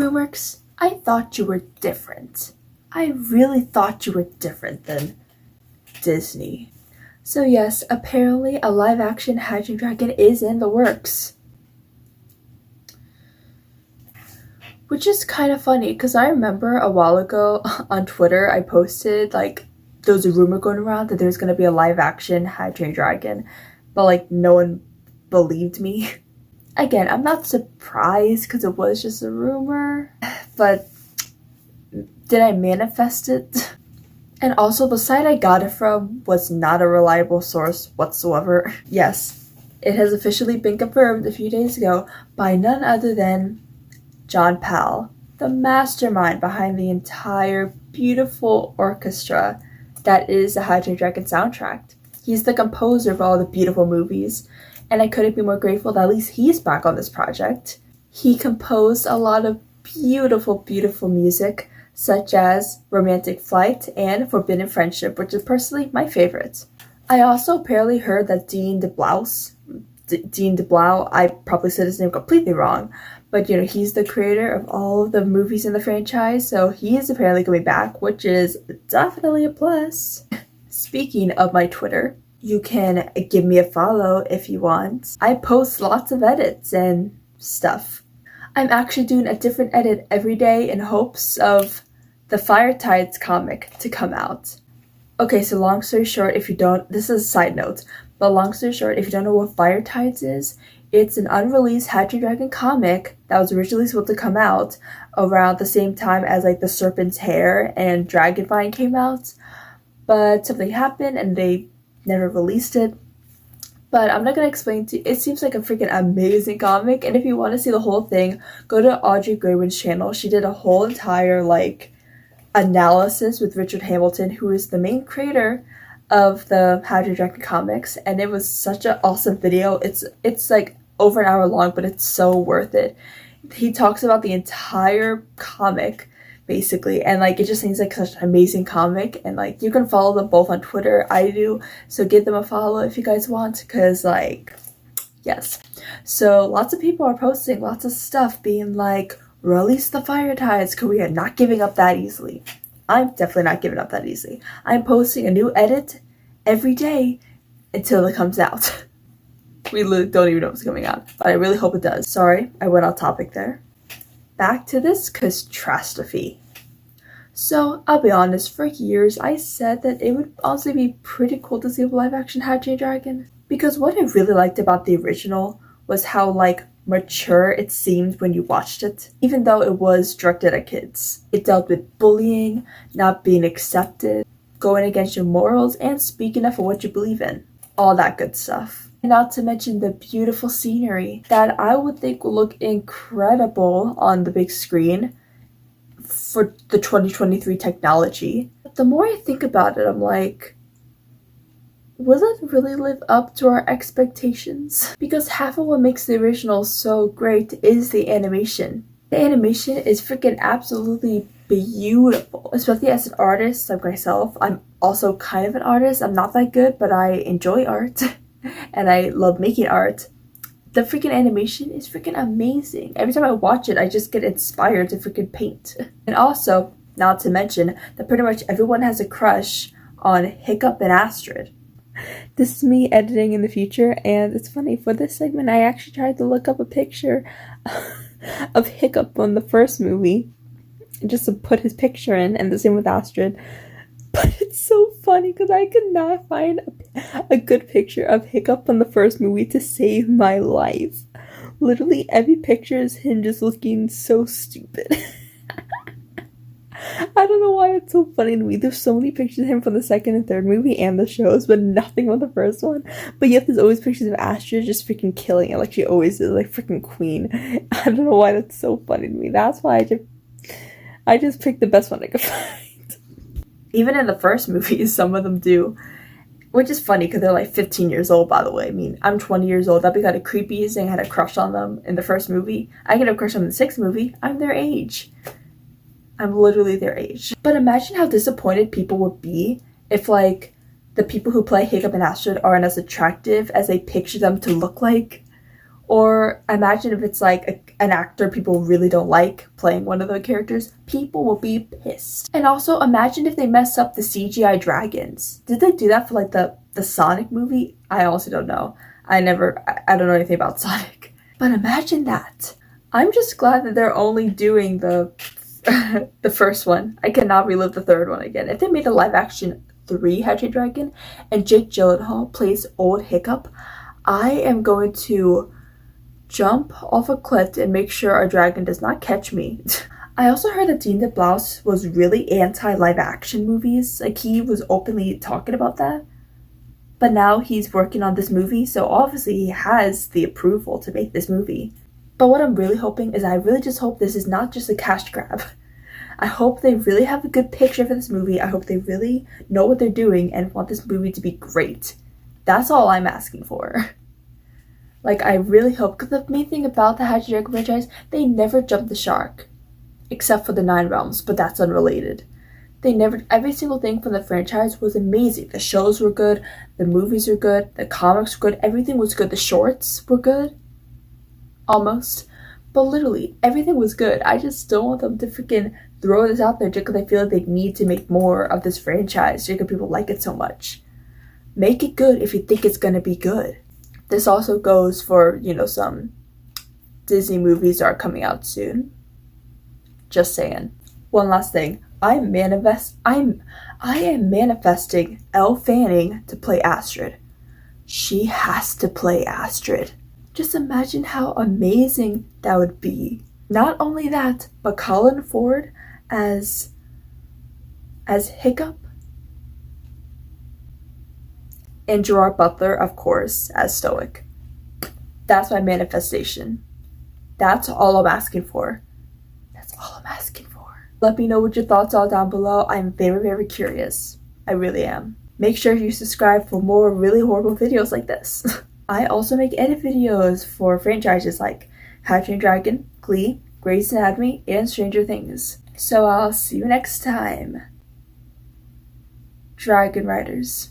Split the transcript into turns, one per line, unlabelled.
DreamWorks, I thought you were different. I really thought you were different than Disney. So yes, apparently a live-action How to Train Your Dragon is in the works. Which is kind of funny, because I remember a while ago on Twitter, I posted, like, there was a rumor going around that there was going to be a live-action How to Train Your Dragon, but, like, no one believed me. Again, I'm not surprised, because it was just a rumor, but did I manifest it? And also, the site I got it from was not a reliable source whatsoever. Yes, it has officially been confirmed a few days ago by none other than John Powell, the mastermind behind the entire beautiful orchestra that is the How to Train Your Dragon soundtrack. He's the composer of all the beautiful movies, and I couldn't be more grateful that at least he's back on this project. He composed a lot of beautiful, beautiful music, such as Romantic Flight and Forbidden Friendship, which is personally my favorite. I also apparently heard that Dean DeBlow, I probably said his name completely wrong, but he's the creator of all of the movies in the franchise, so he is apparently coming back, which is definitely a plus. Speaking of my Twitter, you can give me a follow if you want. I post lots of edits and stuff. I'm actually doing a different edit every day in hopes of the Fire Tides comic to come out. Okay, so long story short, this is a side note, but long story short, if you don't know what Fire Tides is, it's an unreleased How to Train Your Dragon comic that was originally supposed to come out around the same time as like The Serpent's Hair and Dragonvine came out, but something happened and they never released it. But I'm not going to explain to you. It seems like a freaking amazing comic, and if you want to see the whole thing, go to Audrey Graywin's channel. She did a whole entire analysis with Richard Hamilton, who is the main creator of the How to Train Your Dragon comics, and it was such an awesome video. It's like over an hour long, but it's so worth it. He talks about the entire comic basically, and it just seems like such an amazing comic, and you can follow them both on Twitter. I do, so give them a follow if you guys want, because yes. So lots of people are posting lots of stuff being like, release the Fire Tides, because we are not giving up that easily. I'm definitely not giving up that easily. I'm posting a new edit every day until it comes out. We literally don't even know what's coming out, but I really hope it does. Sorry, I went off topic there. Back to this catastrophe. So, I'll be honest, for years I said that it would honestly be pretty cool to see a live action How to Train Your Dragon, because what I really liked about the original was how mature it seemed when you watched it, even though it was directed at kids. It dealt with bullying, not being accepted, going against your morals, and speaking up for what you believe in. All that good stuff. And not to mention the beautiful scenery that I would think will look incredible on the big screen for the 2023 technology. But the more I think about it, I'm like, will it really live up to our expectations? Because half of what makes the original so great is the animation. The animation is freaking absolutely beautiful, especially as an artist like myself. I'm also kind of an artist. I'm not that good, but I enjoy art and I love making art. The freaking animation is freaking amazing. Every time I watch it, I just get inspired to freaking paint. And also, not to mention that pretty much everyone has a crush on Hiccup and Astrid. This is me editing in the future, and it's funny, for this segment I actually tried to look up a picture of Hiccup on the first movie just to put his picture in, and the same with Astrid. But it's so funny because I could not find a good picture of Hiccup on the first movie to save my life. Literally every picture is him just looking so stupid. I don't know why it's so funny to me. There's so many pictures of him from the second and third movie and the shows, but nothing from the first one. But yet there's always pictures of Astrid just freaking killing it like she always is, like freaking queen. I don't know why that's so funny to me. That's why I just picked the best one I could find. Even in the first movies, some of them do. Which is funny because they're 15 years old, by the way. I mean, I'm 20 years old. That'd be kind of creepy saying I had a crush on them in the first movie. I get a crush on them in the sixth movie. I'm their age. I'm literally their age. But imagine how disappointed people would be if, the people who play Hiccup and Astrid aren't as attractive as they picture them to look like. Or imagine if it's like an actor people really don't like playing one of the characters. People will be pissed. And also imagine if they mess up the CGI dragons. Did they do that for like the Sonic movie? I also don't know. I don't know anything about Sonic. But imagine that. I'm just glad that they're only doing the the first one. I cannot relive the third one again. If they made a live action 3 How to Train Your Dragon and Jake Gyllenhaal plays old Hiccup, I am going to jump off a cliff and make sure our dragon does not catch me. I also heard that Dean DeBlaus was really anti live action movies. Like, he was openly talking about that. But now he's working on this movie, so obviously he has the approval to make this movie. But what I'm really hoping is I really just hope this is not just a cash grab. I hope they really have a good picture for this movie. I hope they really know what they're doing and want this movie to be great. That's all I'm asking for. Like, I really hope, because the main thing about the How to Train Your Dragon franchise, they never jumped the shark. Except for the 9 Realms, but that's unrelated. Every single thing from the franchise was amazing. The shows were good, the movies were good, the comics were good, everything was good. The shorts were good. Almost. But literally, everything was good. I just don't want them to freaking throw this out there just because I feel like they need to make more of this franchise just because people like it so much. Make it good if you think it's going to be good. This also goes for, some Disney movies that are coming out soon. Just saying. One last thing. I am manifesting Elle Fanning to play Astrid. She has to play Astrid. Just imagine how amazing that would be. Not only that, but Colin Ford as Hiccup. And Gerard Butler, of course, as Stoic. That's my manifestation. That's all I'm asking for. That's all I'm asking for. Let me know what your thoughts are down below. I'm very, very curious. I really am. Make sure you subscribe for more really horrible videos like this. I also make edit videos for franchises like How to Train Your Dragon, Glee, Grey's Anatomy, and Stranger Things. So I'll see you next time. Dragon Riders.